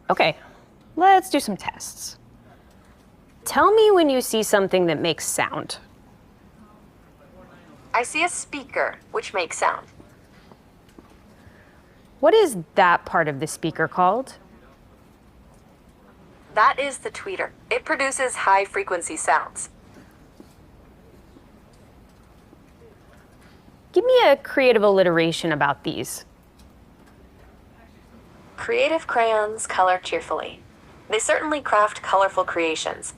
Okay, let's do some tests. Tell me when you see something that makes sound. I see a speaker, which makes sound. What is that part of the speaker called? That is the tweeter. It produces high-frequency sounds. Give me a creative alliteration about these. Creative crayons color cheerfully. They certainly craft colorful creations.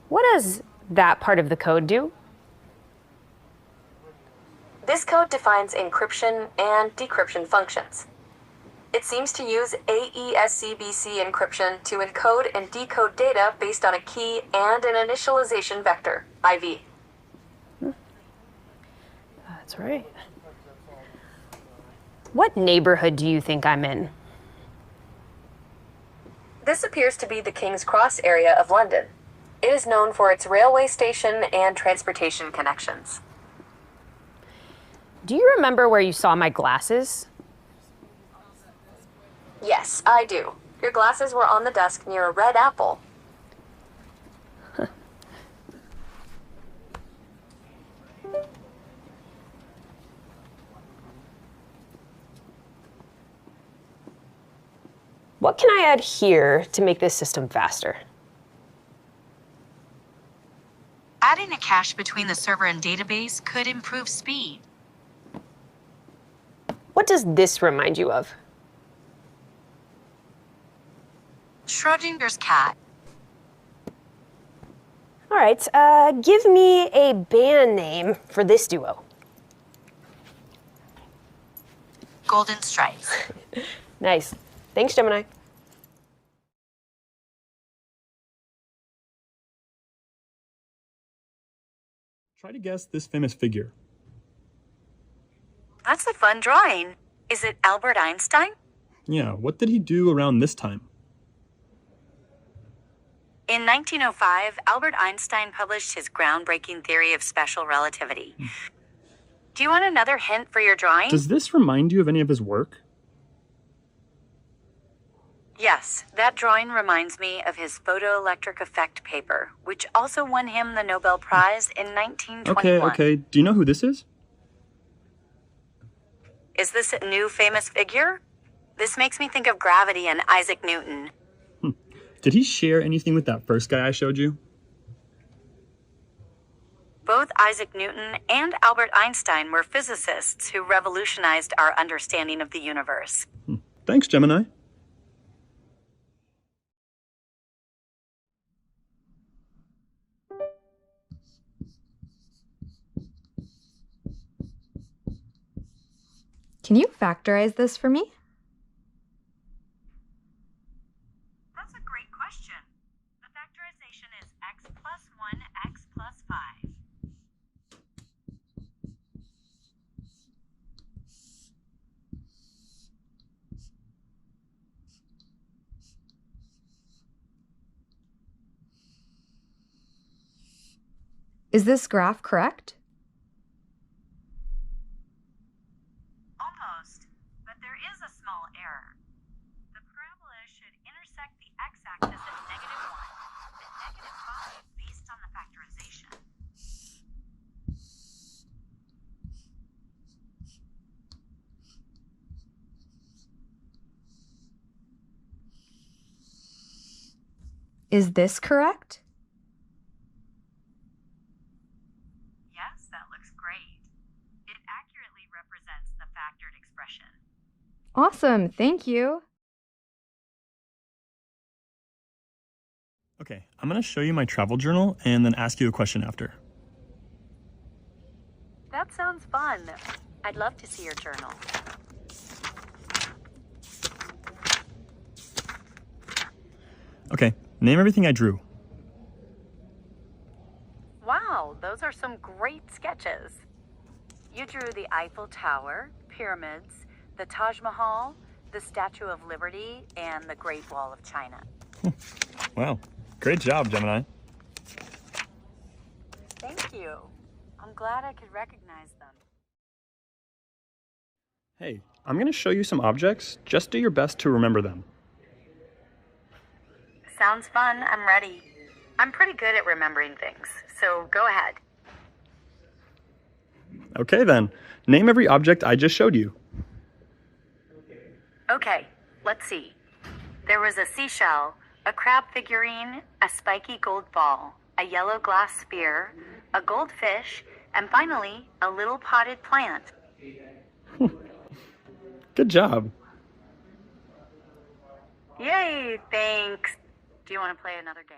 What does that part of the code do? This code defines encryption and decryption functions. It seems to use AESCBC encryption to encode and decode data based on a key and an initialization vector, IV. That's right. What neighborhood do you think I'm in? This appears to be the King's Cross area of London. It is known for its railway station and transportation connections. Do you remember where you saw my glasses? Yes, I do. Your glasses were on the desk near a red apple. What can I add here to make this system faster? Adding a cache between the server and database could improve speed. What does this remind you of? Schrodinger's cat. All right, give me a band name for this duo. Golden Stripes. Nice. Thanks, Gemini. Try to guess this famous figure. That's a fun drawing. Is it Albert Einstein? Yeah, what did he do around this time? In 1905, Albert Einstein published his groundbreaking theory of special relativity. Do you want another hint for your drawing? Does this remind you of any of his work? Yes, that drawing reminds me of his photoelectric effect paper, which also won him the Nobel Prize in 1921. Okay. Do you know who this is? Is this a new famous figure? This makes me think of gravity and Isaac Newton. Did he share anything with that first guy I showed you? Both Isaac Newton and Albert Einstein were physicists who revolutionized our understanding of the universe. Thanks, Gemini. Can you factorize this for me? That's a great question. The factorization is x plus 1, x plus 5. Is this graph correct? Almost, but there is a small error. The parabola should intersect the x-axis at negative 1, but negative 5 based on the factorization. Is this correct? Yes, that looks great. It accurately represents the factored expression. Awesome, thank you. Okay, I'm going to show you my travel journal and then ask you a question after. That sounds fun. I'd love to see your journal. Okay, name everything I drew. Wow, those are some great sketches. You drew the Eiffel Tower, pyramids, the Taj Mahal, the Statue of Liberty, and the Great Wall of China. Wow, great job, Gemini. Thank you. I'm glad I could recognize them. Hey, I'm going to show you some objects. Just do your best to remember them. Sounds fun. I'm ready. I'm pretty good at remembering things, so go ahead. Okay then, name every object I just showed you. Okay, let's see. There was a seashell, a crab figurine, a spiky gold ball, a yellow glass sphere, a goldfish, and finally, a little potted plant. Good job. Yay, thanks. Do you want to play another game?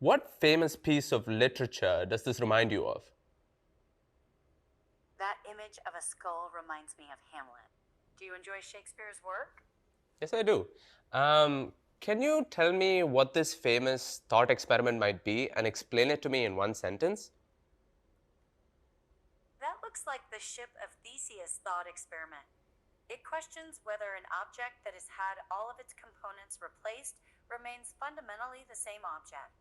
What famous piece of literature does this remind you of? That image of a skull reminds me of Hamlet. Do you enjoy Shakespeare's work? Yes, I do. Can you tell me what this famous thought experiment might be and explain it to me in one sentence? That looks like the ship of Theseus thought experiment. It questions whether an object that has had all of its components replaced remains fundamentally the same object.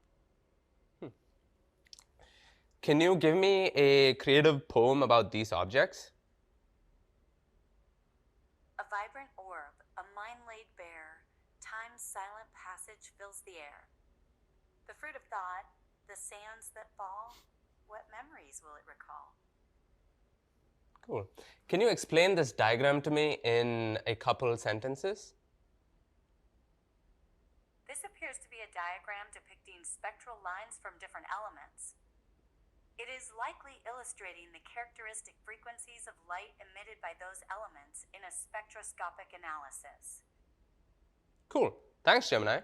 Can you give me a creative poem about these objects? A vibrant orb, a mind laid bare, time's silent passage fills the air. The fruit of thought, the sands that fall, what memories will it recall? Cool. Can you explain this diagram to me in a couple sentences? This appears to be a diagram depicting spectral lines from different elements. It is likely illustrating the characteristic frequencies of light emitted by those elements in a spectroscopic analysis. Cool. Thanks, Gemini.